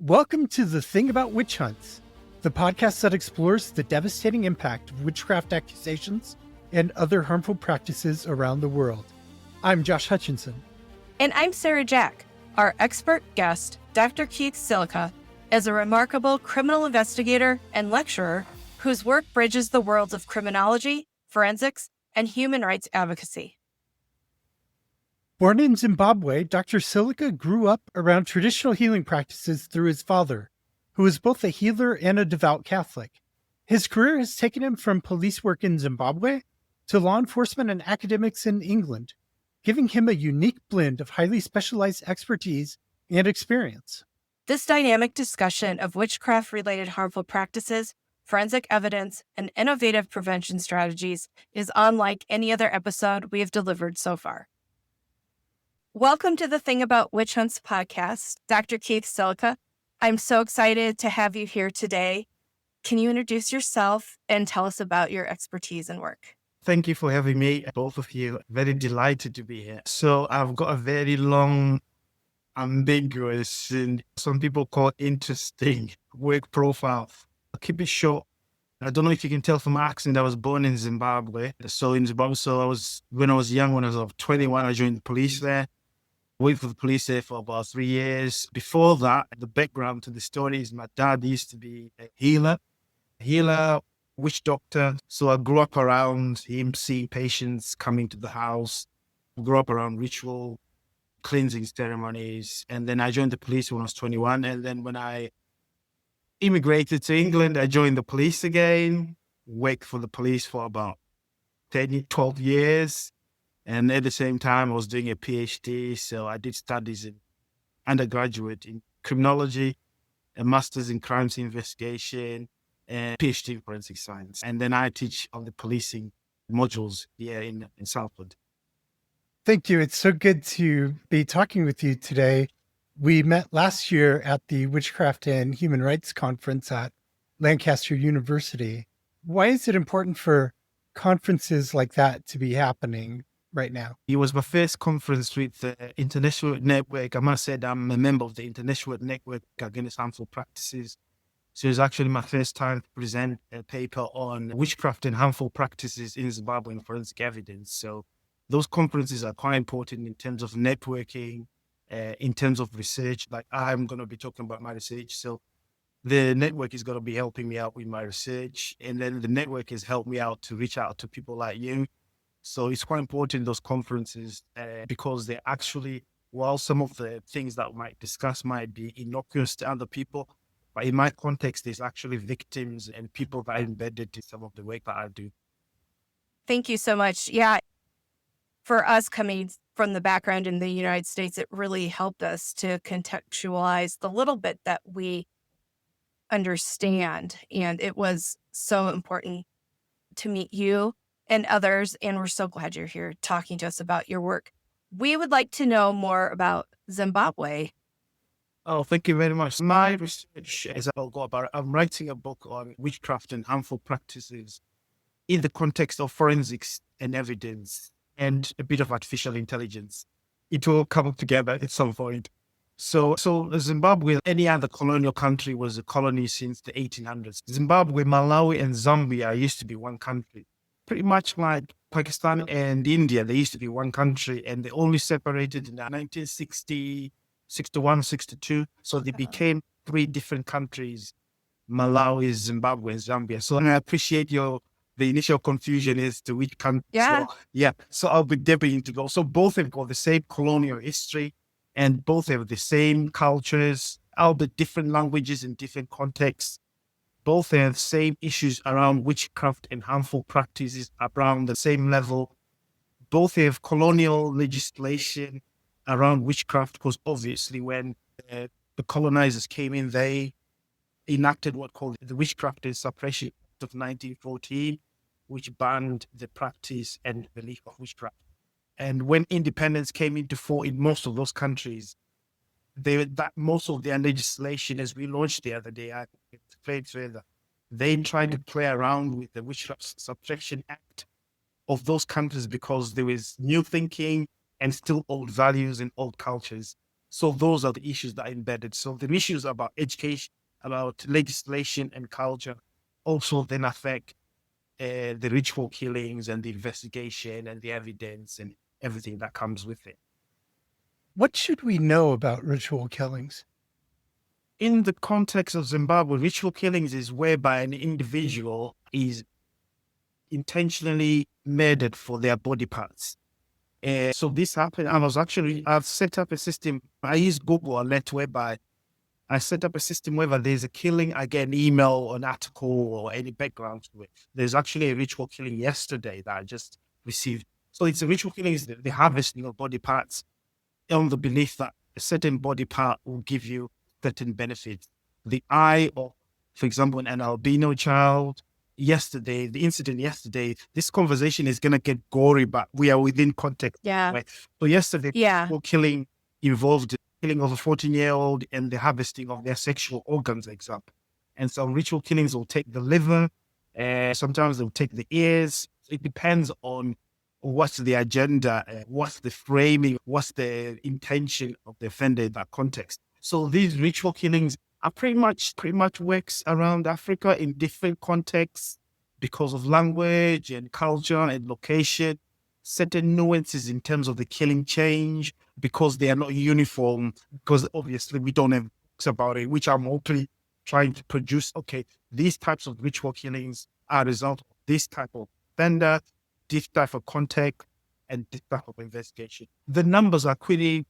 Welcome to The Thing About Witch Hunts, the podcast that explores the devastating impact of witchcraft accusations and other harmful practices around the world. I'm Josh Hutchinson. And I'm Sarah Jack. Our expert guest, Dr. Keith Silika, is a remarkable criminal investigator and lecturer whose work bridges the worlds of criminology, forensics, and human rights advocacy. Born in Zimbabwe, Dr. Silika grew up around traditional healing practices through his father, who was both a healer and a devout Catholic. His career has taken him from police work in Zimbabwe to law enforcement and academics in England, giving him a unique blend of highly specialized expertise and experience. This dynamic discussion of witchcraft-related harmful practices, forensic evidence, and innovative prevention strategies is unlike any other episode we have delivered so far. Welcome to the Thing About Witch Hunts podcast, Dr. Keith Silika. I'm so excited to have you here today. Can you introduce yourself and tell us about your expertise and work? Thank you for having me, both of you. Very delighted to be here. So I've got a very long, ambiguous, and some people call interesting work profile. I'll keep it short. I don't know if you can tell from my accent, I was born in Zimbabwe. When I was young, when I was 21, I joined the police there. Worked for the police there for about 3 years. Before that, the background to the story is my dad used to be a healer, witch doctor. So I grew up around him seeing patients coming to the house. I grew up around ritual cleansing ceremonies. And then I joined the police when I was 21. And then when I immigrated to England, I joined the police again, worked for the police for about 12 years. And at the same time, I was doing a PhD. So I did studies in undergraduate in criminology, a master's in crimes investigation, and PhD in forensic science. And then I teach on the policing modules here in Salford. Thank you. It's so good to be talking with you today. We met last year at the Witchcraft and Human Rights Conference at Lancaster University. Why is it important for conferences like that to be happening right now? It was my first conference with the International Network. I must say that I'm a member of the International Network Against Harmful Practices. So it's actually my first time to present a paper on witchcraft and harmful practices in Zimbabwe and forensic evidence. So those conferences are quite important in terms of networking, in terms of research. Like I'm going to be talking about my research. So the network is going to be helping me out with my research. And then the network has helped me out to reach out to people like you. So it's quite important, those conferences, because they actually, while some of the things that we might discuss might be innocuous to other people, but in my context, there's actually victims and people that are embedded in some of the work that I do. Thank you so much. Yeah, for us coming from the background in the United States, it really helped us to contextualize the little bit that we understand. And it was so important to meet you and others, and we're so glad you're here talking to us about your work. We would like to know more about Zimbabwe. Oh, thank you very much. My research is I'm writing a book on witchcraft and harmful practices in the context of forensics and evidence and a bit of artificial intelligence. It will come together at some point. So Zimbabwe, any other colonial country, was a colony since the 1800s. Zimbabwe, Malawi, and Zambia used to be one country. Pretty much like Pakistan and India, they used to be one country, and they only separated in 1960, 61, 62. So they became three different countries: Malawi, Zimbabwe, and Zambia. So I appreciate the initial confusion as to which country. Yeah. So I'll be dipping into those. So both have got the same colonial history, and both have the same cultures, albeit different languages in different contexts. Both have the same issues around witchcraft and harmful practices around the same level. Both have colonial legislation around witchcraft, because obviously when the colonizers came in, they enacted what called the Witchcraft and Suppression Act of 1914, which banned the practice and belief of witchcraft. And when independence came into force in most of those countries, most of their legislation, as we launched the other day, I explained further, they tried to play around with the Witchcraft Suppression Act of those countries because there was new thinking and still old values and old cultures. So those are the issues that are embedded. So the issues about education, about legislation and culture also then affect the ritual killings and the investigation and the evidence and everything that comes with it. What should we know about ritual killings? In the context of Zimbabwe, ritual killings is whereby an individual is intentionally murdered for their body parts. So this happened. I've set up a system. I use Google Alert whereby I set up a system whereby there's a killing, I get an email or an article or any background to it. There's actually a ritual killing yesterday that I just received. So it's a ritual killing, is the harvesting of body parts on the belief that a certain body part will give you certain benefits. The eye of, for example, an albino child, the incident yesterday, this conversation is going to get gory, but we are within context. Yeah. Right? So yesterday, Yeah. killing involved killing of a 14-year-old and the harvesting of their sexual organs, example. And some ritual killings will take the liver, sometimes they'll take the ears. It depends on what's the agenda, what's the framing, what's the intention of the offender in that context. So these ritual killings are pretty much works around Africa in different contexts because of language and culture and location. Certain nuances in terms of the killing change because they are not uniform, because obviously we don't have books about it, which I'm hopefully trying to produce. Okay, these types of ritual killings are a result of this type of offender, this type of contact, and this type of investigation. The numbers are pretty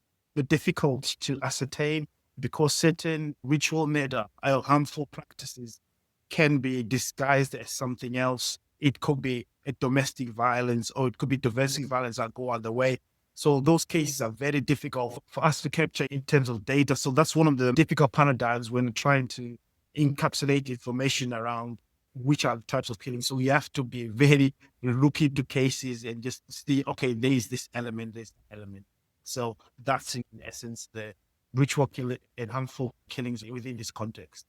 difficult to ascertain because certain ritual murder or harmful practices can be disguised as something else. It could be a domestic violence, or it could be domestic violence that go other way. So those cases are very difficult for us to capture in terms of data. So that's one of the difficult paradigms when trying to encapsulate information around which are the types of killings. So we have to be very look into cases and just see, okay, there is this element, this element. So that's in essence the ritual killing and harmful killings within this context.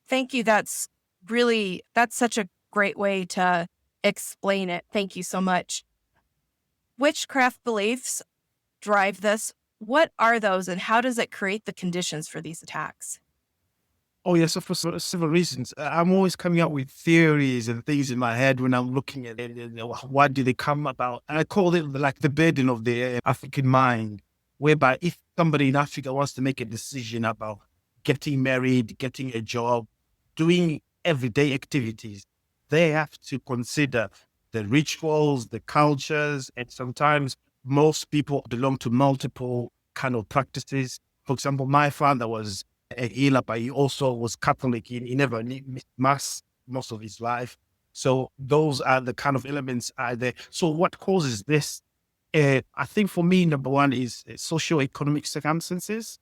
Thank you. That's such a great way to explain it. Thank you so much. Witchcraft beliefs drive this. What are those and how does it create the conditions for these attacks? Oh, yes, so for several reasons. I'm always coming up with theories and things in my head when I'm looking at it. Why do they come about? And I call it like the burden of the African mind, whereby if somebody in Africa wants to make a decision about getting married, getting a job, doing everyday activities, they have to consider the rituals, the cultures, and sometimes most people belong to multiple kind of practices. For example, my father was a healer, but he also was Catholic. He never missed mass most of his life. So those are the kind of elements are there. So what causes this? I think for me, number one is socio-economic circumstances,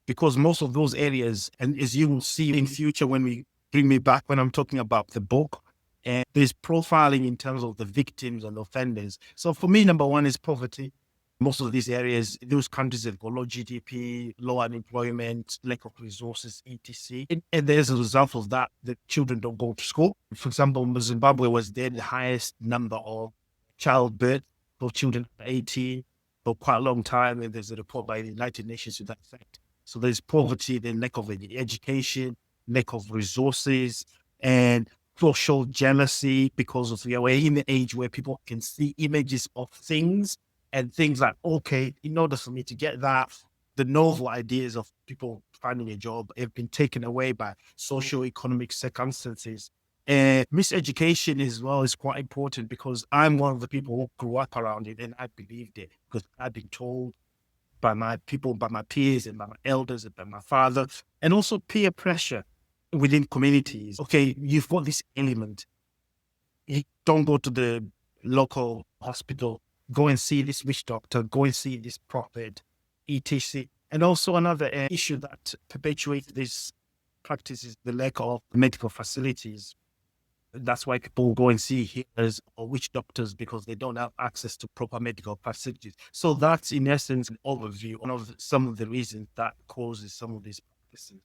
because most of those areas, and as you will see in future when we bring me back when I'm talking about the book, and there's profiling in terms of the victims and offenders. So for me, number one is poverty. Most of these areas, those countries have got low GDP, low unemployment, lack of resources, etc. And as a result of that, the children don't go to school. For example, Zimbabwe was the highest number of childbirth for children under 18 for quite a long time. And there's a report by the United Nations to that effect. So there's poverty, then lack of education, lack of resources, and social jealousy, because we're in the age where people can see images of things and things like, okay, in order for me to get that, the novel ideas of people finding a job have been taken away by socio-economic circumstances. And miseducation as well is quite important, because I'm one of the people who grew up around it and I believed it because I've been told by my people, by my peers and by my elders and by my father, and also peer pressure within communities. Okay, you've got this element. You don't go to the local hospital, go and see this witch doctor, go and see this prophet, etc. And also another issue that perpetuates this practice is the lack of medical facilities. That's why people go and see healers or witch doctors, because they don't have access to proper medical facilities. So that's in essence an overview of some of the reasons that causes some of these practices.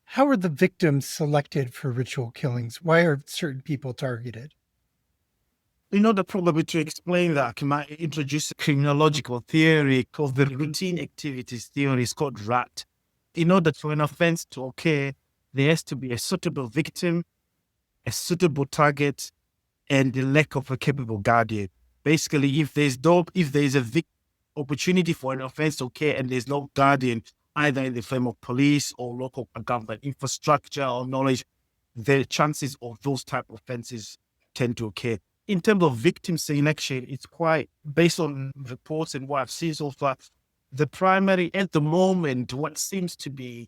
How are the victims selected for ritual killings? Why are certain people targeted? In order probably to explain that, I might introduce a criminological theory called the routine activities theory. It's called RAT. In order for an offense to occur, there has to be a suitable victim, a suitable target, and the lack of a capable guardian. Basically, if there's a opportunity for an offense to occur and there's no guardian, either in the form of police or local government infrastructure or knowledge, the chances of those type of offenses tend to occur. In terms of victim selection, it's quite based on reports and what I've seen so far. The primary at the moment, what seems to be,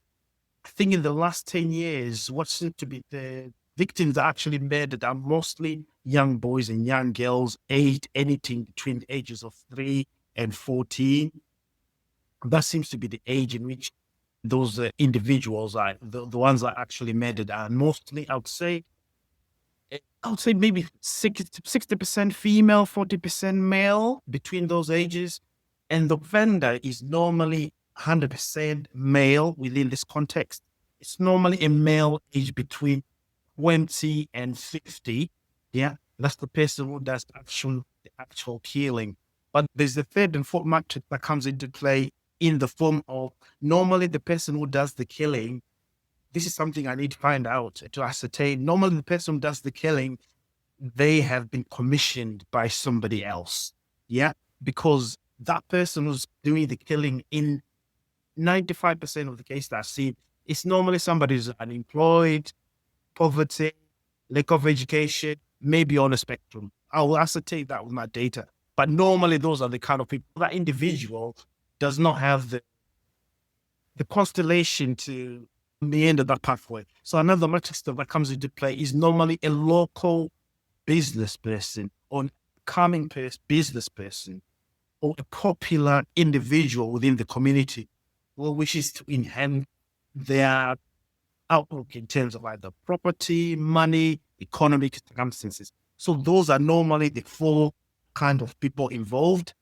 I think in the last 10 years, what seems to be the victims are actually murdered are mostly young boys and young girls, aged anything between the ages of 3 and 14. That seems to be the age in which those individuals are, the ones that are actually murdered are mostly, I would say maybe 60% female, 40% male between those ages. And the offender is normally 100% male within this context. It's normally a male age between 20 and 50. Yeah, that's the person who does the actual killing. But there's the third and fourth matrix that comes into play in the form of normally the person who does the killing. This is something I need to find out to ascertain. Normally the person who does the killing, they have been commissioned by somebody else. Yeah, because that person who's doing the killing in 95% of the cases that I've seen, it's normally somebody who's unemployed, poverty, lack of education, maybe on a spectrum. I will ascertain that with my data. But normally those are the kind of people, that individual does not have the constellation to meander that pathway. So another matrix that comes into play is normally a local business person or coming business person or a popular individual within the community who wishes to enhance their outlook in terms of either property, money, economic circumstances. So those are normally the four kind of people involved.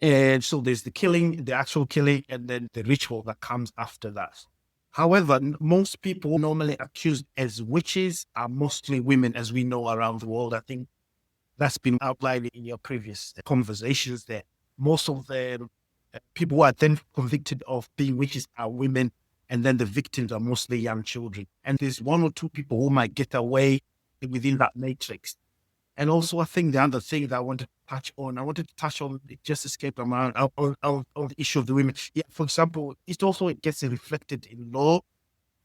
And so there's the killing, the actual killing, and then the ritual that comes after that. However, most people normally accused as witches are mostly women, as we know around the world. I think that's been outlined in your previous conversations there. Most of the people who are then convicted of being witches are women, and then the victims are mostly young children. And there's one or two people who might get away within that matrix. And also, I think the other thing that I wanted to touch on, it just escaped my mind, on the issue of the women. Yeah, for example, it gets reflected in law.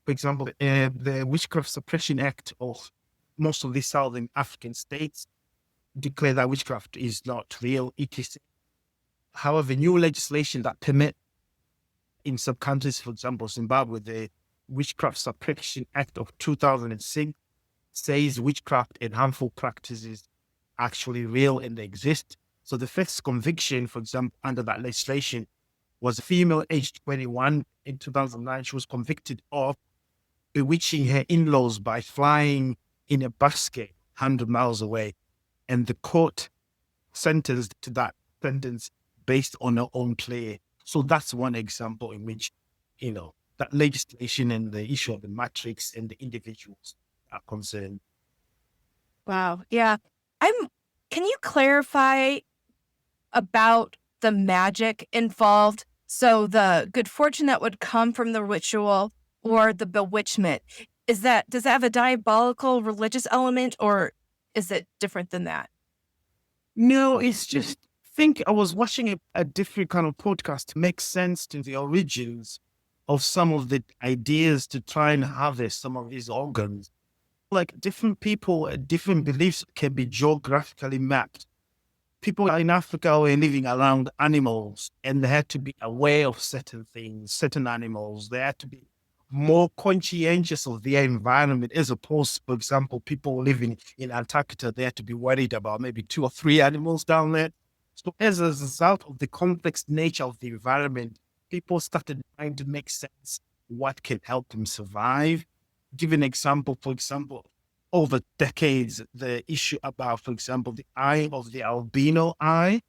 For example, the Witchcraft Suppression Act of most of these Southern African states declare that witchcraft is not real, etc. However, new legislation that permit in some countries, for example, Zimbabwe, the Witchcraft Suppression Act of 2006 says witchcraft and harmful practices actually real and they exist. So the first conviction, for example, under that legislation was a female aged 21 in 2009. She was convicted of bewitching her in-laws by flying in a basket 100 miles away. And the court sentenced to that sentence based on her own play. So that's one example in which, that legislation and the issue of the matrix and the individuals are concerned. Wow. Yeah. Can you clarify about the magic involved? So the good fortune that would come from the ritual or the bewitchment, does that have a diabolical religious element or is it different than that? No, it's just, I was watching a different kind of podcast to make sense to the origins of some of the ideas to try and harvest some of these organs. Like different people, different beliefs can be geographically mapped. People in Africa were living around animals and they had to be aware of certain things, certain animals. They had to be more conscientious of their environment as opposed, for example, people living in Antarctica, they had to be worried about maybe 2 or 3 animals down there. So as a result of the complex nature of the environment, people started trying to make sense what can help them survive. Give an example, for example, over decades, the issue about, for example, the eye of the albino eye,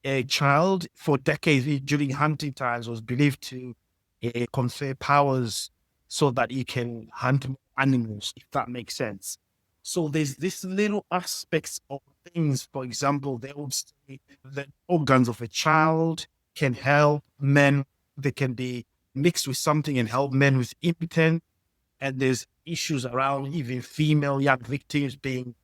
a child for decades during hunting times was believed to confer powers so that you can hunt animals, if that makes sense. So there's this little aspects of things. For example, they would say that organs of a child can help men. They can be mixed with something and help men with impotence. And there's issues around even female young victims being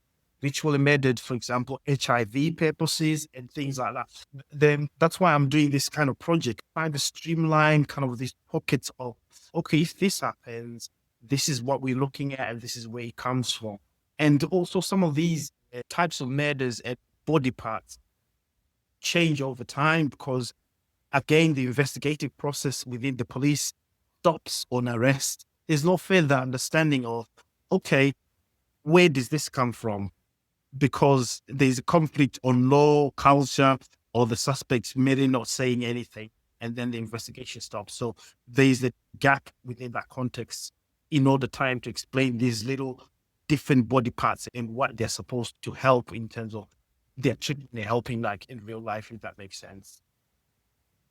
ritually murdered, for example, HIV purposes and things like that. Then that's why I'm doing this kind of project, trying to streamline kind of these pockets of, okay, if this happens, this is what we're looking at and this is where it comes from. And also some of these types of murders and body parts change over time because, again, the investigative process within the police stops on arrest. There's no further understanding of, okay, where does this come from? Because there's a conflict on law, culture, or the suspects merely not saying anything, and then the investigation stops. So there's a gap within that context in order time to explain these little different body parts and what they're supposed to help in terms of they're helping like in real life, if that makes sense.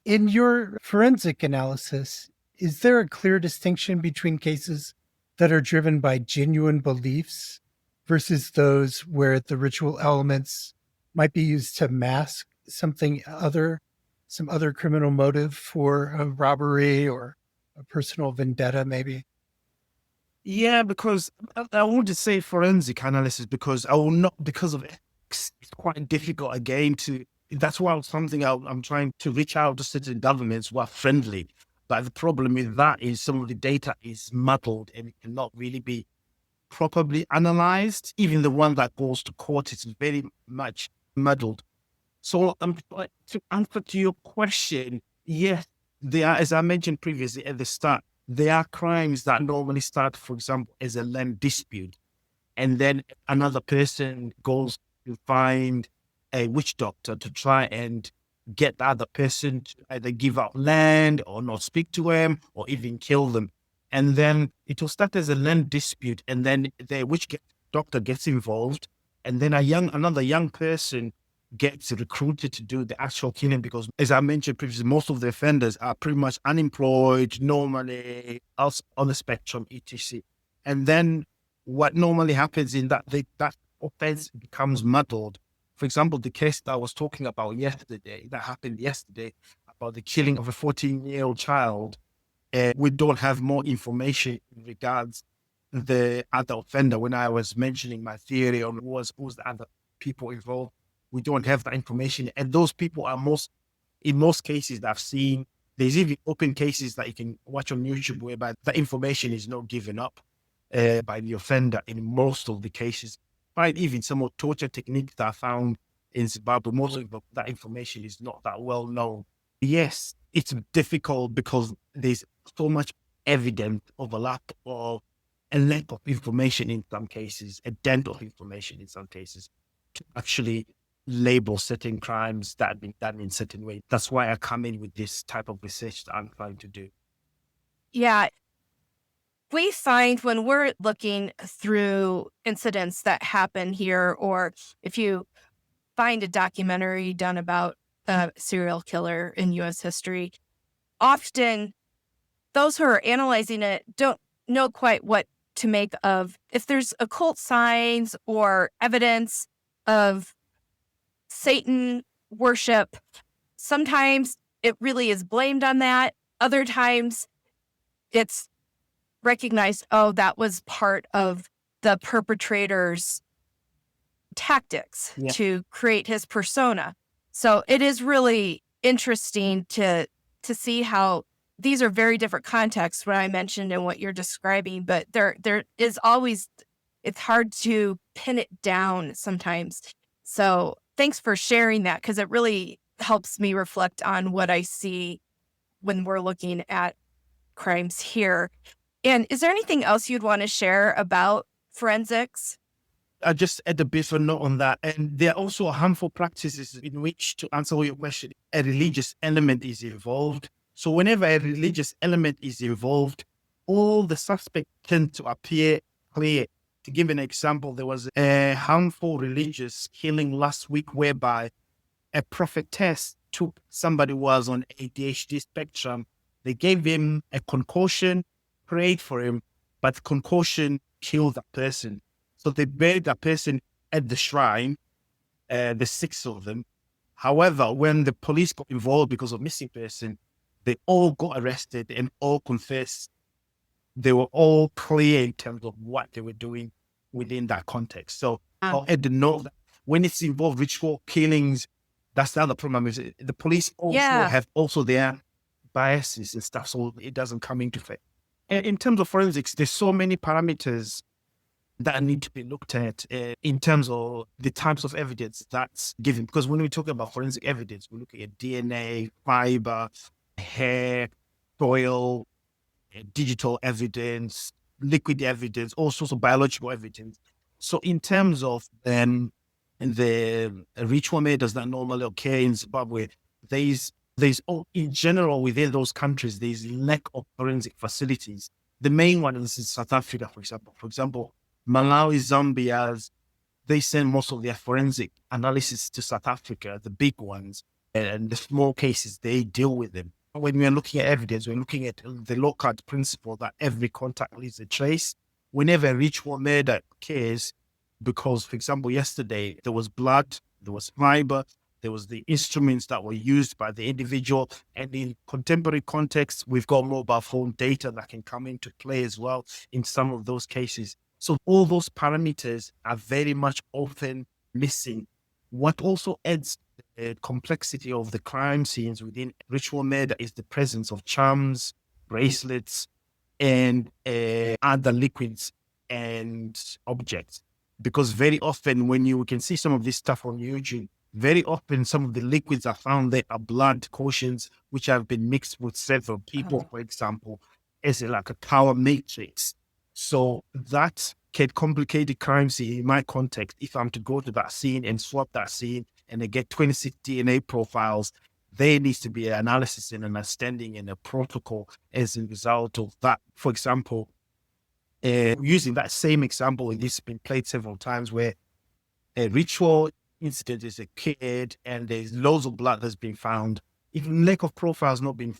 In your forensic analysis, is there a clear distinction between cases that are driven by genuine beliefs versus those where the ritual elements might be used to mask some other criminal motive for a robbery or a personal vendetta, maybe? Yeah, because I want to say forensic analysis because I will not, because of ethics, it's quite difficult again to, that's why something I'm trying to reach out to certain governments who are friendly. But the problem with that is some of the data is muddled and it cannot really be properly analyzed. Even the one that goes to court is very much muddled. So to answer to your question, yes, there are, as I mentioned previously at the start, there are crimes that normally start, for example, as a land dispute. And then another person goes to find a witch doctor to try and get the other person to either give up land or not speak to him or even kill them. And then it will start as a land dispute, and then the witch doctor gets involved, and then another young person gets recruited to do the actual killing because, as I mentioned previously, most of the offenders are pretty much unemployed, normally else on the spectrum, etc. And then what normally happens in that offense becomes muddled. For example, the case that I was talking about that happened yesterday, about the killing of a 14-year-old child. We don't have more information in regards the other offender. When I was mentioning my theory on who's the other people involved, we don't have that information. And those people are in most cases that I've seen, there's even open cases that you can watch on YouTube whereby the information is not given up by the offender in most of the cases. Right, even some of torture techniques that I found in Zimbabwe, most of that information is not that well known. Yes, it's difficult because there's so much evidence of a lack of a lack of information in some cases, a dent of information in some cases, to actually label certain crimes that have been done in certain ways. That's why I come in with this type of research that I'm trying to do. Yeah. We find when we're looking through incidents that happen here, or if you find a documentary done about a serial killer in U.S. history, often those who are analyzing it don't know quite what to make of if there's occult signs or evidence of Satan worship. Sometimes it really is blamed on that. Other times it's recognized, oh, that was part of the perpetrator's tactics to create his persona. So it is really interesting to see how these are very different contexts, what I mentioned and what you're describing, but there is always, it's hard to pin it down sometimes. So thanks for sharing that, because it really helps me reflect on what I see when we're looking at crimes here. And is there anything else you'd want to share about forensics? I just add a bit of a note on that. And there are also harmful practices in which, to answer your question, a religious element is involved. So whenever a religious element is involved, all the suspects tend to appear clear. To give an example, there was a harmful religious killing last week whereby a prophetess took somebody who was on ADHD spectrum. They gave him a concoction, prayed for him, but the concoction killed that person. So they buried that person at the shrine. the 6 of them. However, when the police got involved because of missing person, they all got arrested and all confessed. They were all clear in terms of what they were doing within that context. So I'll add the note that when it's involved ritual killings, that's the other problem, is the police also have also their biases and stuff, so it doesn't come into effect. And in terms of forensics, there's so many parameters that need to be looked at in terms of the types of evidence that's given. Because when we talk about forensic evidence, we're looking at DNA, fiber, hair, soil, digital evidence, liquid evidence, all sorts of biological evidence. So in terms of the ritual murders that normally occur in Zimbabwe, there's in general within those countries, there's lack of forensic facilities. The main one is in South Africa, for example. For example, Malawi, Zambia, they send most of their forensic analysis to South Africa, the big ones, and the small cases, they deal with them. When we are looking at evidence, we're looking at the Lockhart principle that every contact leaves a trace. Whenever a ritual murder occurs, because, for example, yesterday there was blood, there was fiber, there was the instruments that were used by the individual, and in contemporary context, we've got mobile phone data that can come into play as well in some of those cases. So all those parameters are very much often missing. What also adds complexity of the crime scenes within ritual murder is the presence of charms, bracelets, and other liquids and objects. Because very often when you can see some of this stuff on YouTube, very often some of the liquids are found there are blood cautions which have been mixed with several people, for example, as like a power matrix. So that can complicate the crime scene in my context. If I'm to go to that scene and swap that scene and I get 26 DNA profiles, there needs to be an analysis and understanding and a protocol as a result of that. For example, using that same example, and this has been played several times, where a ritual incident is occurred and there's loads of blood that's been found. Even lack of profiles not being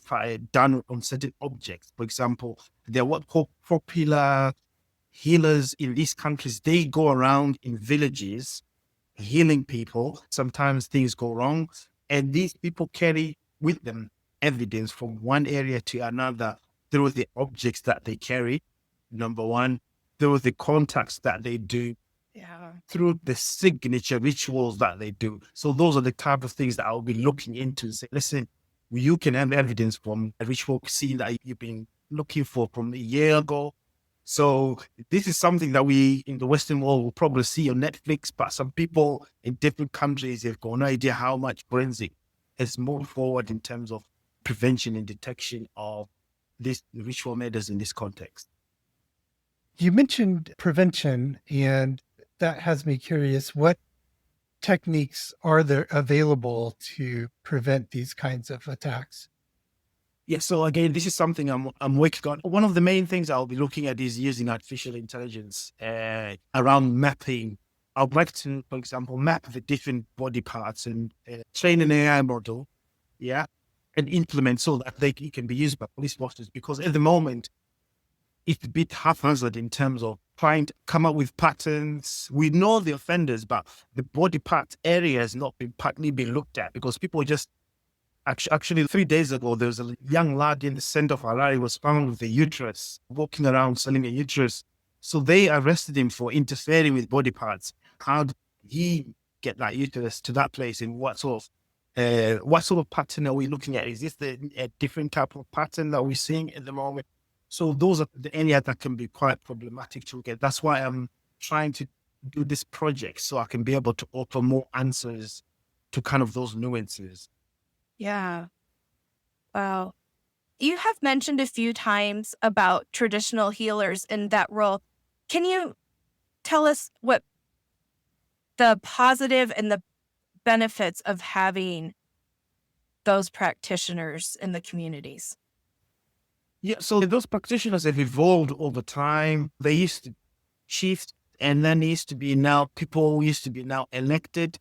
done on certain objects. For example, there are what called popular healers in these countries. They go around in villages healing people. Sometimes things go wrong, and these people carry with them evidence from one area to another through the objects that they carry, number one, through the contacts that they do, through the signature rituals that they do. So those are the type of things that I'll be looking into and say, listen, you can have evidence from a ritual scene that you've been looking for from a year ago. So this is something that we in the Western world will probably see on Netflix, but some people in different countries have got no idea how much forensic has moved forward in terms of prevention and detection of these ritual murders in this context. You mentioned prevention, and that has me curious. What techniques are there available to prevent these kinds of attacks? Yeah, so again, this is something I'm working on. One of the main things I'll be looking at is using artificial intelligence around mapping. I'd like to, for example, map the different body parts and train an AI model, and implement so that it can be used by police forces. Because at the moment, it's a bit haphazard in terms of trying to come up with patterns. We know the offenders, but the body part area has not been partly been looked at because people just actually 3 days ago, there was a young lad in the center of Harare was found with a uterus, walking around selling a uterus. So they arrested him for interfering with body parts. How did he get that uterus to that place, and what sort of pattern are we looking at? Is this a different type of pattern that we're seeing at the moment? So those are the areas that can be quite problematic to look at. That's why I'm trying to do this project, so I can be able to offer more answers to kind of those nuances. Yeah. Wow. You have mentioned a few times about traditional healers in that role. Can you tell us what the positive and the benefits of having those practitioners in the communities? Yeah, so those practitioners have evolved over time. They used to shift, and then used to be now people used to be now elected.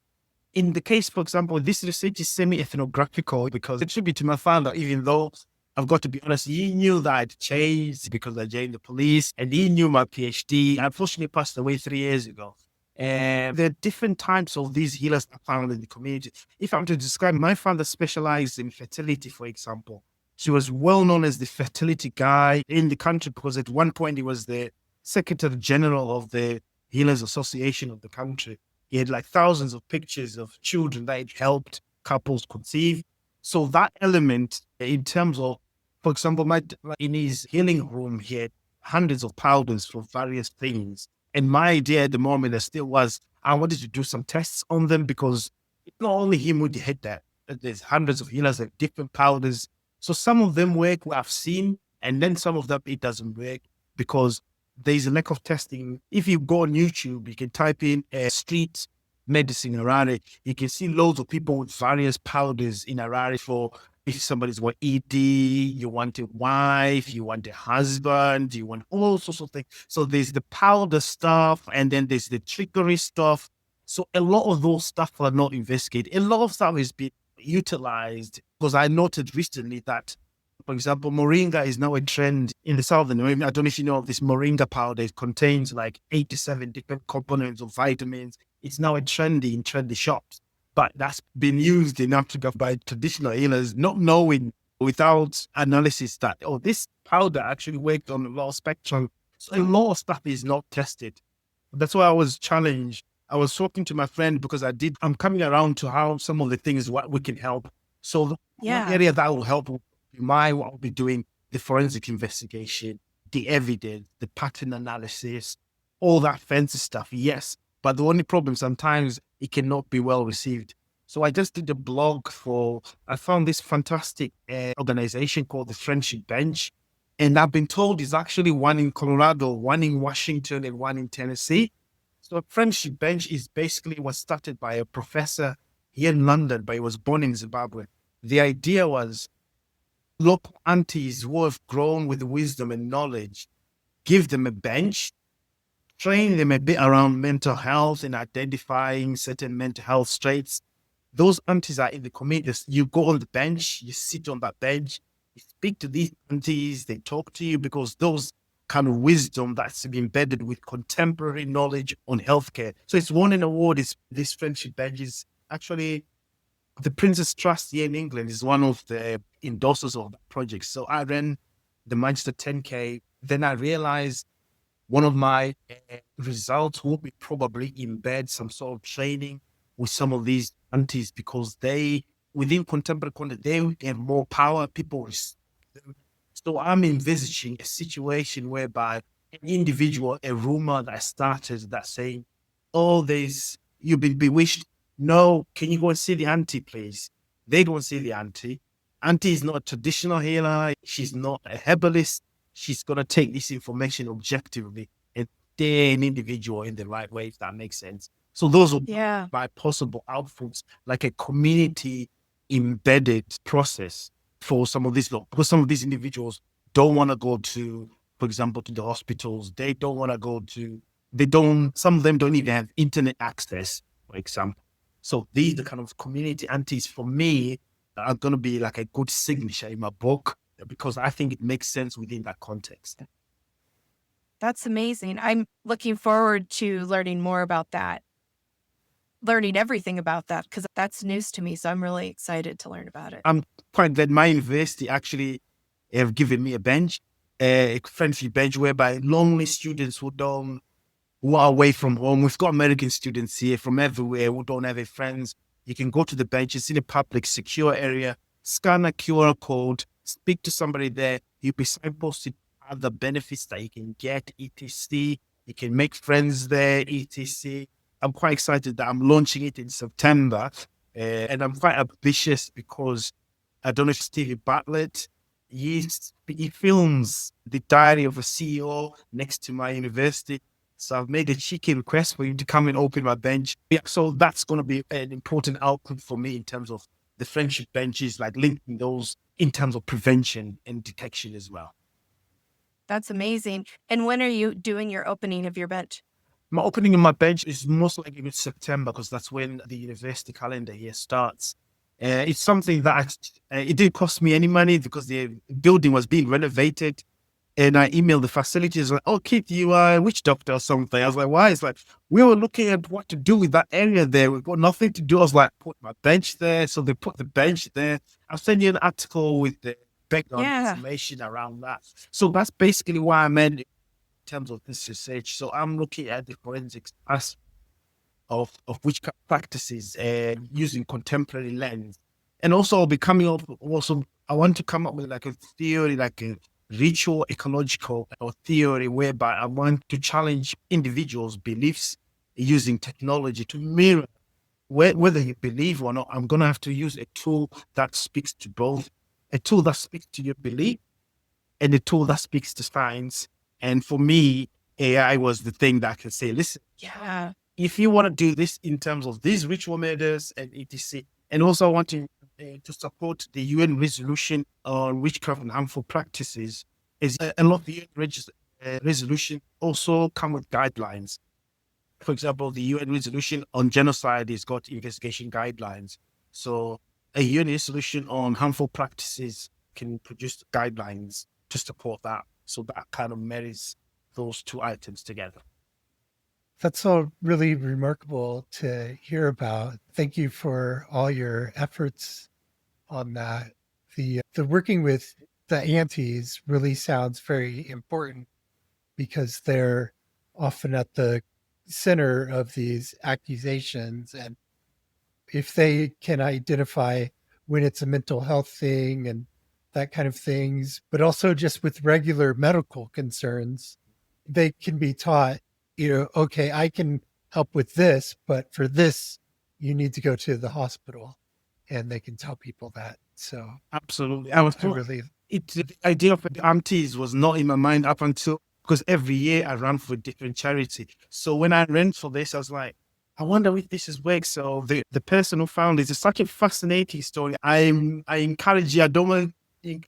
In the case, for example, this research is semi-ethnographical because it should be to my father, even though I've got to be honest, he knew that I'd changed because I joined the police, and he knew my PhD. I unfortunately passed away 3 years ago. And there are different types of these healers found in the community. If I'm to describe, my father specialized in fertility, for example. He was well known as the fertility guy in the country because at one point he was the Secretary General of the Healers Association of the country. He had like thousands of pictures of children that had helped couples conceive. So that element in terms of, for example, in his healing room, he had hundreds of powders for various things. And my idea at the moment there still was, I wanted to do some tests on them because it's not only him who had that. There's hundreds of healers with different powders. So some of them work, what I've seen, and then some of them, it doesn't work because there's a lack of testing. If you go on YouTube, you can type in street medicine Harare. You can see loads of people with various powders in Harare for if somebody's got ED, you want a wife, you want a husband, you want all sorts of things. So there's the powder stuff, and then there's the trickery stuff. So a lot of those stuff are not investigated. A lot of stuff is being utilized because I noted recently that, for example, moringa is now a trend in the southern. I don't know if you know this moringa powder. It contains like 87 different components of vitamins. It's now a trendy in trendy shops. But that's been used in Africa by traditional healers, not knowing without analysis that, oh, this powder actually worked on a lot of spectrum. So a lot of stuff is not tested. That's why I was challenged. I was talking to my friend because I'm coming around to how some of the things, what we can help. So the one area that will help what I'll be doing, the forensic investigation, the evidence, the pattern analysis, all that fancy stuff. Yes. But the only problem, sometimes it cannot be well received. So I just did a blog I found this fantastic organization called the Friendship Bench. And I've been told it's actually one in Colorado, one in Washington, and one in Tennessee. So a Friendship Bench was started by a professor here in London, but he was born in Zimbabwe. The idea was local aunties who have grown with wisdom and knowledge, give them a bench, train them a bit around mental health and identifying certain mental health traits. Those aunties are in the community. You go on the bench, you sit on that bench, you speak to these aunties, they talk to you because those kind of wisdom that's embedded with contemporary knowledge on healthcare. So it's won an award. This Friendship Bench is actually the Princess Trust here in England is one of the endorsers of the project. So I ran the Manchester 10K. Then I realized one of my results will be probably embed some sort of training with some of these aunties because within contemporary content, they have more power. People respect them. So I'm envisaging a situation whereby an individual, a rumor that started that saying, oh, you've been bewitched. No, can you go and see the auntie, please? They don't see the auntie. Auntie is not a traditional healer. She's not a herbalist. She's going to take this information objectively and steer an individual in the right way, if that makes sense. So those will be my possible outputs, like a community embedded process for some of these, because some of these individuals don't want to go to, for example, to the hospitals. They don't want to some of them don't even have internet access, for example. So these are the kind of community aunties for me that are going to be like a good signature in my book, because I think it makes sense within that context. That's amazing. I'm looking forward to learning more about that, learning everything about that, because that's news to me. So I'm really excited to learn about it. I'm quite glad my university actually have given me a bench, a friendship bench, whereby lonely students who are away from home. We've got American students here from everywhere who don't have any friends. You can go to the bench. It's in a public, secure area. Scan a QR code. Speak to somebody there. You'll be signposted other benefits that you can get, etc. You can make friends there, etc. I'm quite excited that I'm launching it in September. And I'm quite ambitious because I don't know if Stevie Bartlett, he films the diary of a CEO next to my university. So I've made a cheeky request for him to come and open my bench. Yeah, so that's going to be an important output for me in terms of the friendship benches, like linking those in terms of prevention and detection as well. That's amazing. And when are you doing your opening of your bench? My opening of my bench is most likely in September because that's when the university calendar here starts. It's something that it didn't cost me any money because the building was being renovated. And I emailed the facilities like, oh, Keith, you are a witch doctor or something. I was like, why? It's like, we were looking at what to do with that area there. We've got nothing to do. I was like, put my bench there. So they put the bench there. I'll send you an article with the background Yeah. information around that. So that's basically why I meant in terms of this research. So I'm looking at the forensics aspect of witchcraft practices using contemporary lens. And also I'll be coming up also, I want to come up with like a theory, like a ritual ecological or theory whereby I want to challenge individuals' beliefs using technology to mirror whether you believe or not. I'm going to have to use a tool that speaks to both, a tool that speaks to your belief and a tool that speaks to science. And for me, AI was the thing that can say, listen, Yeah. if you want to do this in terms of these ritual murders and etc. And also I want to support the UN resolution on witchcraft and harmful practices. Is a lot of the UN resolution also come with guidelines. For example, the UN resolution on genocide has got investigation guidelines. So a UN resolution on harmful practices can produce guidelines to support that. So that kind of marries those two items together. That's all really remarkable to hear about. Thank you for all your efforts on that. The working with the aunties really sounds very important because they're often at the center of these accusations. And if they can identify when it's a mental health thing and that kind of things, but also just with regular medical concerns, they can be taught, okay, I can help with this, but for this, you need to go to the hospital. And they can tell people that. So absolutely, I really, the idea of the aunties was not in my mind up until, because every year I ran for a different charity. So when I ran for this, I was like, I wonder if this is work. So the person who found it is such a fascinating story. I encourage you.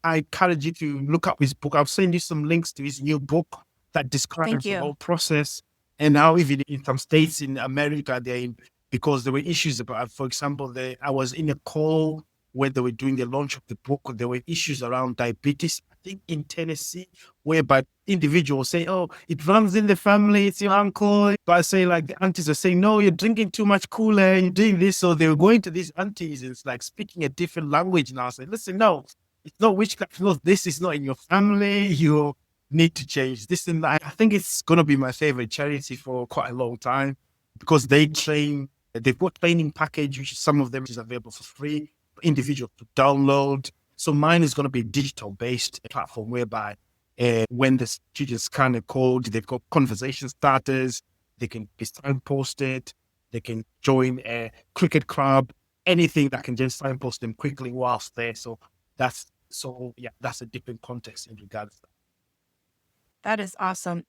I encourage you to look up his book. I'll send you some links to his new book that describes Thank the you. whole process and how even in some states in America because there were issues about, for example, I was in a call when they were doing the launch of the book. There were issues around diabetes, I think in Tennessee, whereby individuals say, oh, it runs in the family, it's your uncle. But I say, like, the aunties are saying, no, you're drinking too much cooler, you're doing this. So they were going to these aunties and it's like speaking a different language now. I say, listen, no, it's not witchcraft. No, this is not in your family. You need to change this and that. I think it's going to be my favorite charity for quite a long time because they've got training package, which some of them is available for free, individual to download. So mine is going to be a digital-based platform whereby when the students scan a code, they've got conversation starters, they can be signposted, they can join a cricket club, anything that can just signpost them quickly whilst there. So that's a different context in regards to that. That is awesome.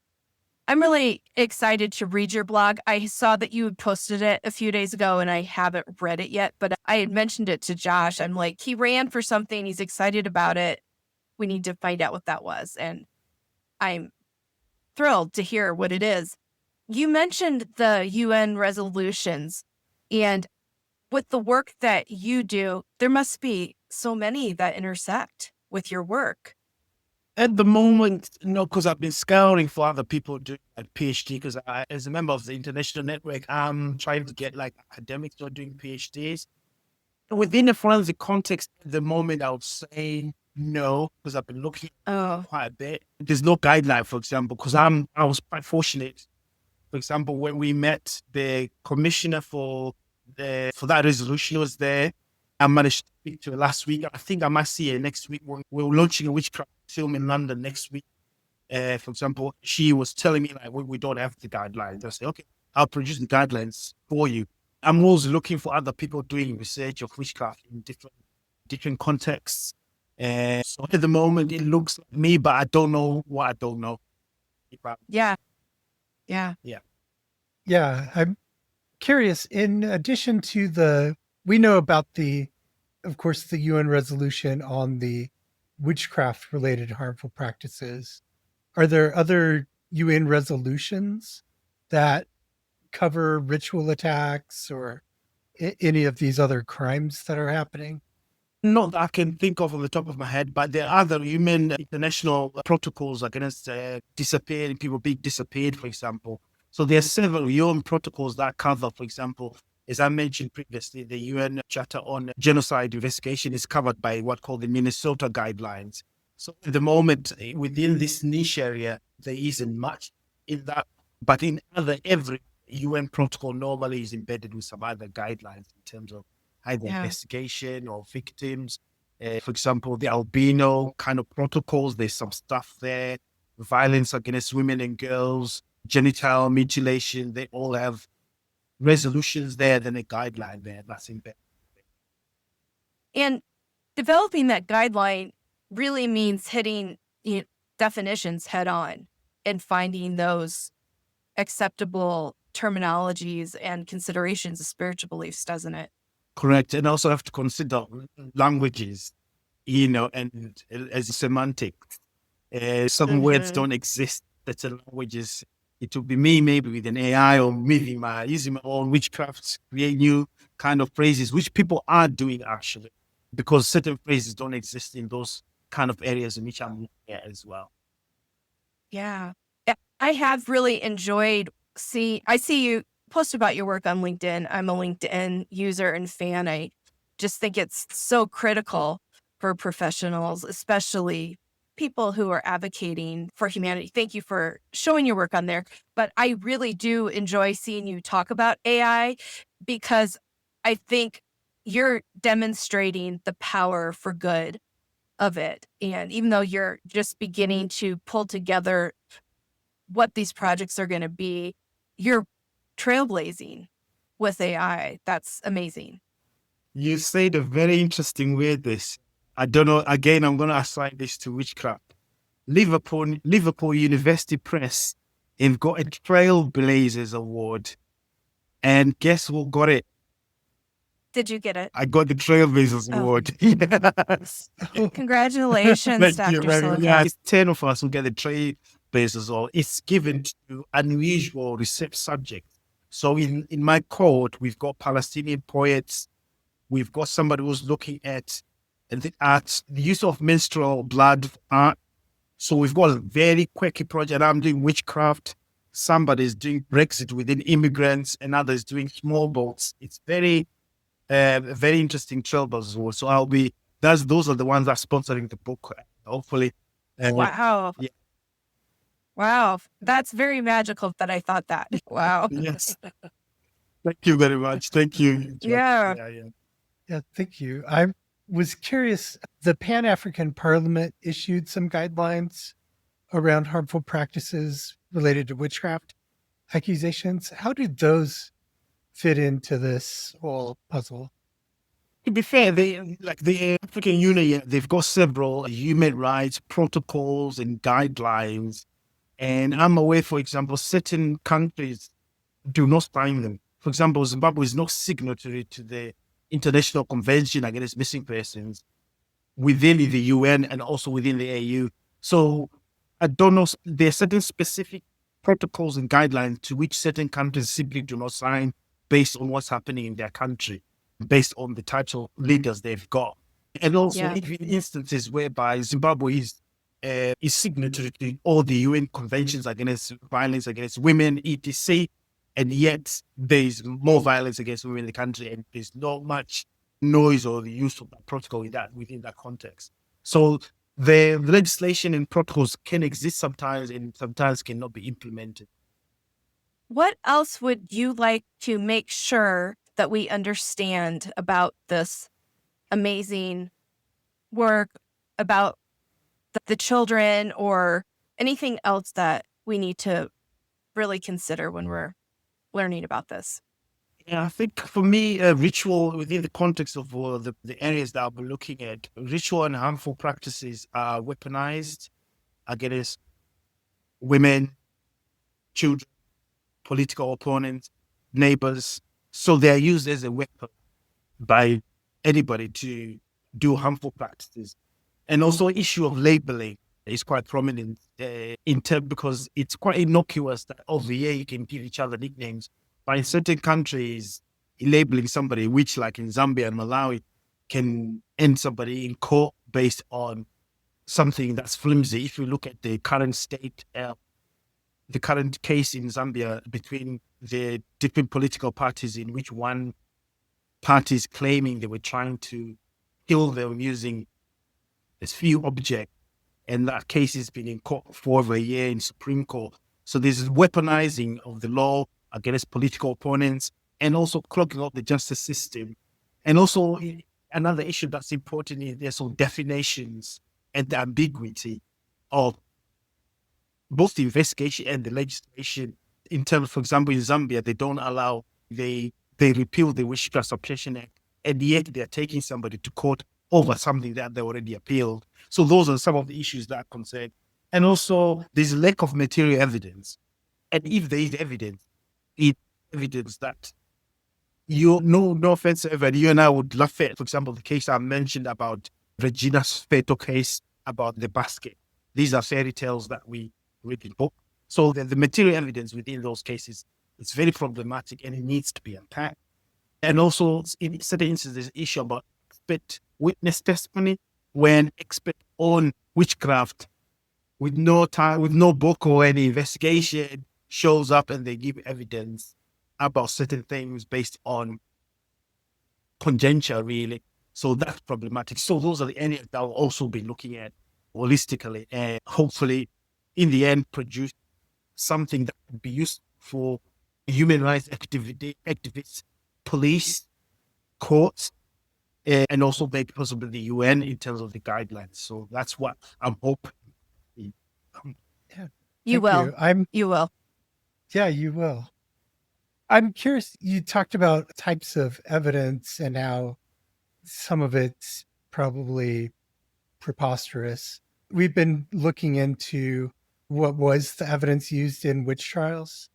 I'm really excited to read your blog. I saw that you had posted it a few days ago and I haven't read it yet, but I had mentioned it to Josh. I'm like, he ran for something. He's excited about it. We need to find out what that was. And I'm thrilled to hear what it is. You mentioned the UN resolutions, and with the work that you do, there must be so many that intersect with your work. At the moment, no, because I've been scouring for other people doing a PhD. Because as a member of the international network, I'm trying to get like academics who are doing PhDs. Within the forensic context, at the moment, I would say no, because I've been looking quite a bit. There's no guideline, for example, because I was quite fortunate. For example, when we met, the commissioner for that resolution was there. I managed to speak to her last week. I think I might see her next week. We're launching a witchcraft film in London next week. For example, she was telling me like we don't have the guidelines. I say, okay, I'll produce the guidelines for you. I'm always looking for other people doing research of witchcraft in different contexts. So at the moment, it looks like me, but I don't know what I don't know. Yeah. I'm curious. In addition to we know about of course, the UN resolution on the witchcraft related harmful practices. Are there other UN resolutions that cover ritual attacks or any of these other crimes that are happening? Not that I can think of on the top of my head, but there are other human international protocols against disappearing people being disappeared, for example. So there are several UN protocols that cover, for example, as I mentioned previously, the UN Charter on Genocide Investigation is covered by what called the Minnesota Guidelines. So at the moment, within this niche area, there isn't much in that, but in every UN protocol normally is embedded with some other guidelines in terms of either investigation or victims. For example, the albino kind of protocols, there's some stuff there. Violence against women and girls, genital mutilation, they all have resolutions there, then a guideline there that's embedded. And developing that guideline really means hitting definitions head on and finding those acceptable terminologies and considerations of spiritual beliefs, doesn't it? Correct. And also have to consider languages, and as semantics. Some words don't exist. That's languages. It would be me maybe with an AI or maybe using my own witchcraft, create new kind of phrases, which people are doing actually, because certain phrases don't exist in those kind of areas in which I'm looking at as well. Yeah. I have really enjoyed I see you post about your work on LinkedIn. I'm a LinkedIn user and fan. I just think it's so critical for professionals, especially people who are advocating for humanity. Thank you for showing your work on there. But I really do enjoy seeing you talk about AI because I think you're demonstrating the power for good of it. And even though you're just beginning to pull together what these projects are going to be, you're trailblazing with AI. That's amazing. You said a very interesting word this. I don't know. Again, I'm going to assign this to Witchcraft. Liverpool University Press have got a Trailblazers Award. And guess who got it? Did you get it? I got the Trailblazers Award. Yes. Congratulations, Thank you Dr. very much. Silika. Yeah, it's 10 of us who get the Trailblazers Award. It's given to unusual research subjects. So in my cohort, we've got Palestinian poets. We've got somebody who's looking at the use of menstrual blood art. So we've got a very quirky project. I'm doing witchcraft. Somebody's doing Brexit within immigrants. Another is doing small boats. It's very interesting trailblazers. So those are the ones that are sponsoring the book. Hopefully. Wow. Yeah. Wow. That's very magical that I thought that. Wow. Yes. Thank you very much. Thank you. Yeah. Yeah, thank you. I was curious, the Pan-African Parliament issued some guidelines around harmful practices related to witchcraft accusations. How did those fit into this whole puzzle? To be fair, the African Union, they've got several human rights protocols and guidelines. And I'm aware, for example, certain countries do not sign them. For example, Zimbabwe is not signatory to the International Convention Against Missing Persons within the UN and also within the AU. So I don't know, there are certain specific protocols and guidelines to which certain countries simply do not sign based on what's happening in their country, based on the types of leaders they've got. And also even instances whereby Zimbabwe is signatory to all the UN conventions against violence against women, etc. And yet there is more violence against women in the country, and there's not much noise or the use of that protocol within that context. So the legislation and protocols can exist sometimes and sometimes cannot be implemented. What else would you like to make sure that we understand about this amazing work, about the children, or anything else that we need to really consider when we're learning about this? Yeah, I think for me, ritual within the context of the areas that I'll be looking at, ritual and harmful practices are weaponized against women, children, political opponents, neighbors. So they are used as a weapon by anybody to do harmful practices. And also issue of labeling is quite prominent because it's quite innocuous that over here you can give each other nicknames. But in certain countries, labeling somebody witch, like in Zambia and Malawi, can end somebody in court based on something that's flimsy. If you look at the current state, the current case in Zambia between the different political parties, in which one party is claiming they were trying to kill them using this few object, and that case has been in court for over a year in Supreme Court. So there's weaponizing of the law against political opponents, and also clogging up the justice system. And also another issue that's important is there's some definitions and the ambiguity of both the investigation and the legislation. In terms, for example, in Zambia, they don't allow, they repeal the Witchcraft Suppression Act, and yet they're taking somebody to court over something that they already appealed. So those are some of the issues that concern. And also there's lack of material evidence. And if there is evidence, it's evidence that no offense to everybody, you and I would love it. For example, the case I mentioned about Regina's fatal case about the basket. These are fairy tales that we read in book. So the material evidence within those cases is very problematic, and it needs to be unpacked. And also in certain instances, there's an issue about expert witness testimony, when expert on witchcraft with no time, with no book or any investigation shows up and they give evidence about certain things based on conjecture, really. So that's problematic. So those are the areas that will also be looking at holistically, and hopefully in the end produce something that can be used for human rights activists, police, courts, and also maybe possibly the UN in terms of the guidelines. So that's what I'm hoping. Yeah, You thank will. you. You will. Yeah, you will. I'm curious, you talked about types of evidence and how some of it's probably preposterous. We've been looking into what was the evidence used in witch trials.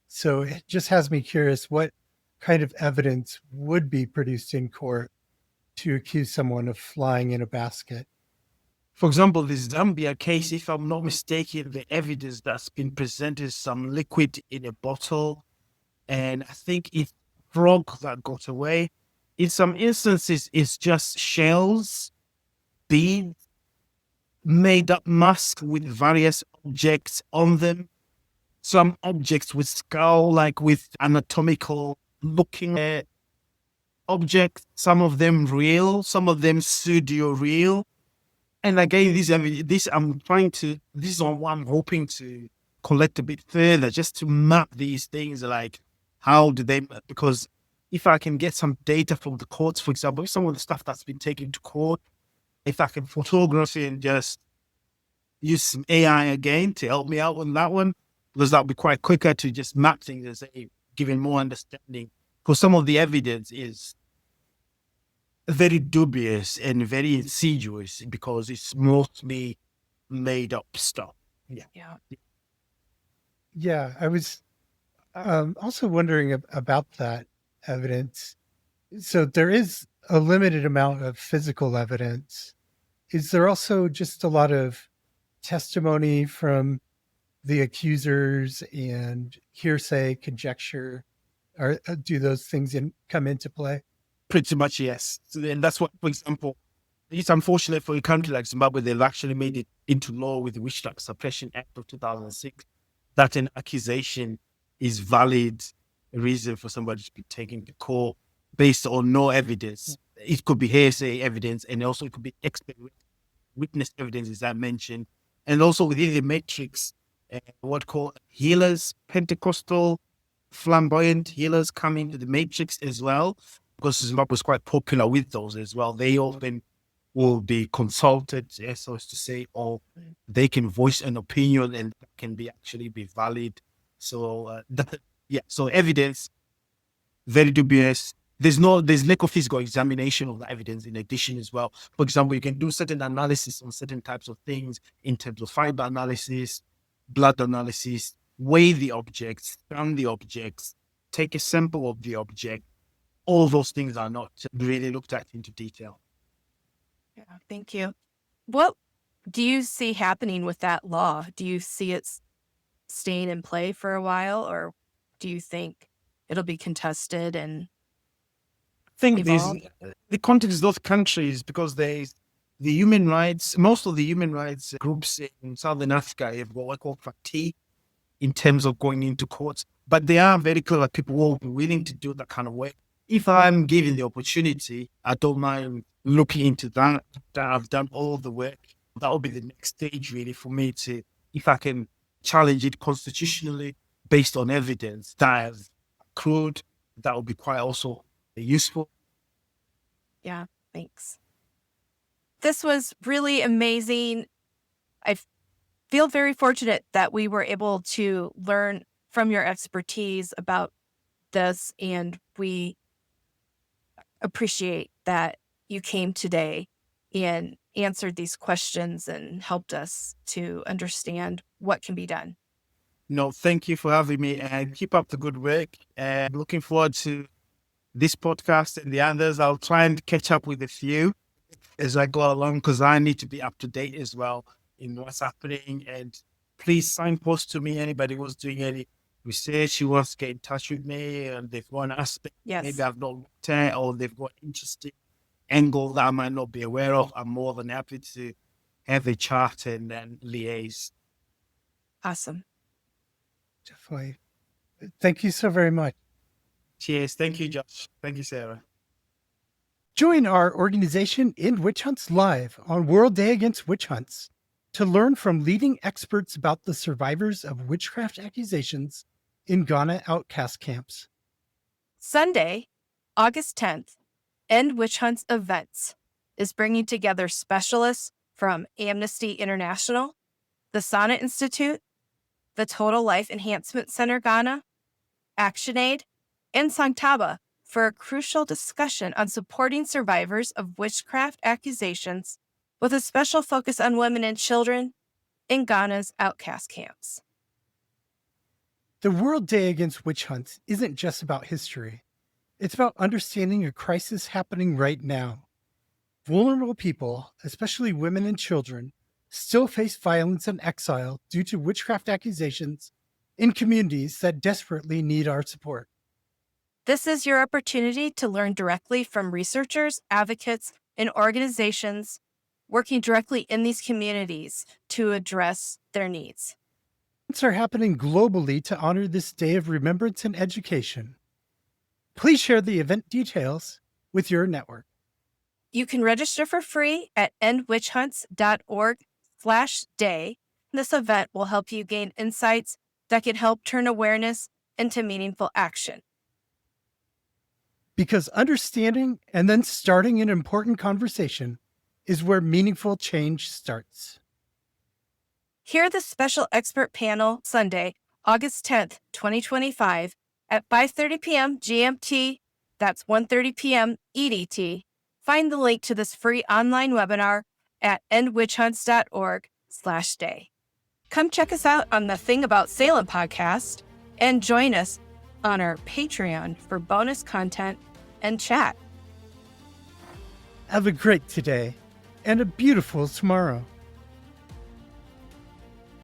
So it just has me curious, what kind of evidence would be produced in court to accuse someone of flying in a basket? For example, the Zambia case, if I'm not mistaken, the evidence that's been presented is some liquid in a bottle, and I think it's frog that got away. In some instances, it's just shells, beads, made up masks with various objects on them. Some objects with skull, like with anatomical looking objects, some of them real, some of them pseudo real. And again, this is what I'm hoping to collect a bit further, just to map these things, like how do they, because if I can get some data from the courts, for example, some of the stuff that's been taken to court, if I can photograph it and just use some AI again to help me out on that one, because that'll be quite quicker to just map things and say, giving more understanding. Because some of the evidence is very dubious and very insidious because it's mostly made up stuff. Yeah. Yeah, I was also wondering about that evidence. So there is a limited amount of physical evidence. Is there also just a lot of testimony from the accusers and hearsay, conjecture? Or do those things come into play? Pretty much, yes. And that's what, for example, it's unfortunate for a country like Zimbabwe, they've actually made it into law with the Witchcraft Suppression Act of 2006, that an accusation is valid reason for somebody to be taken to court based on no evidence. It could be hearsay evidence, and also it could be expert witness evidence, as I mentioned. And also within the matrix, what called healers, Pentecostal, flamboyant healers come into the matrix as well, because Zimbabwe is quite popular with those as well. They often will be consulted, so as to say, or they can voice an opinion and that can be actually be valid. So so evidence, very dubious. There's lack of physical examination of the evidence in addition as well. For example, you can do certain analysis on certain types of things in terms of fiber analysis, blood analysis, weigh the objects, scan the objects, take a sample of the object. All those things are not really looked at into detail. Yeah. Thank you. What do you see happening with that law? Do you see it staying in play for a while, or do you think it'll be contested? And think evolve? the context of those countries, because there's the human rights, most of the human rights groups in Southern Africa have got what called fatigue in terms of going into courts, but they are very clever people who will be willing to do that kind of work. If I'm given the opportunity, I don't mind looking into that. That I've done all the work. That will be the next stage, really, for me to, if I can challenge it constitutionally based on evidence that I've accrued, that would be quite also useful. Yeah, thanks. This was really amazing. I feel very fortunate that we were able to learn from your expertise about this, and we appreciate that you came today and answered these questions and helped us to understand what can be done. No, thank you for having me, and keep up the good work. And looking forward to this podcast and the others. I'll try and catch up with a few as I go along, because I need to be up to date as well in what's happening. And please signpost to me anybody who's doing any research, who wants to get in touch with me, and they've got an aspect maybe I've not looked at, or they've got interesting angle that I might not be aware of. I'm more than happy to have a chat and then liaise. Awesome. Definitely. Thank you so very much. Cheers. Thank you, Josh. Thank you, Sarah. Join our organization End Witch Hunts live on World Day Against Witch Hunts to learn from leading experts about the survivors of witchcraft accusations in Ghana outcast camps. Sunday, August 10th, End Witch Hunts Events is bringing together specialists from Amnesty International, the Sana Institute, the Total Life Enhancement Center Ghana, ActionAid, and Sangtaba for a crucial discussion on supporting survivors of witchcraft accusations, with a special focus on women and children in Ghana's outcast camps. The World Day Against Witch Hunts isn't just about history. It's about understanding a crisis happening right now. Vulnerable people, especially women and children, still face violence and exile due to witchcraft accusations in communities that desperately need our support. This is your opportunity to learn directly from researchers, advocates, and organizations working directly in these communities to address their needs. Events are happening globally to honor this day of remembrance and education. Please share the event details with your network. You can register for free at endwitchhunts.org/day. This event will help you gain insights that can help turn awareness into meaningful action. Because understanding and then starting an important conversation is where meaningful change starts. Hear the special expert panel Sunday, August 10th, 2025 at 5:30 p.m. GMT, that's 1:30 p.m. EDT. Find the link to this free online webinar at endwitchhunts.org/day. Come check us out on the Thing About Salem podcast and join us on our Patreon for bonus content and chat. Have a great today and a beautiful tomorrow.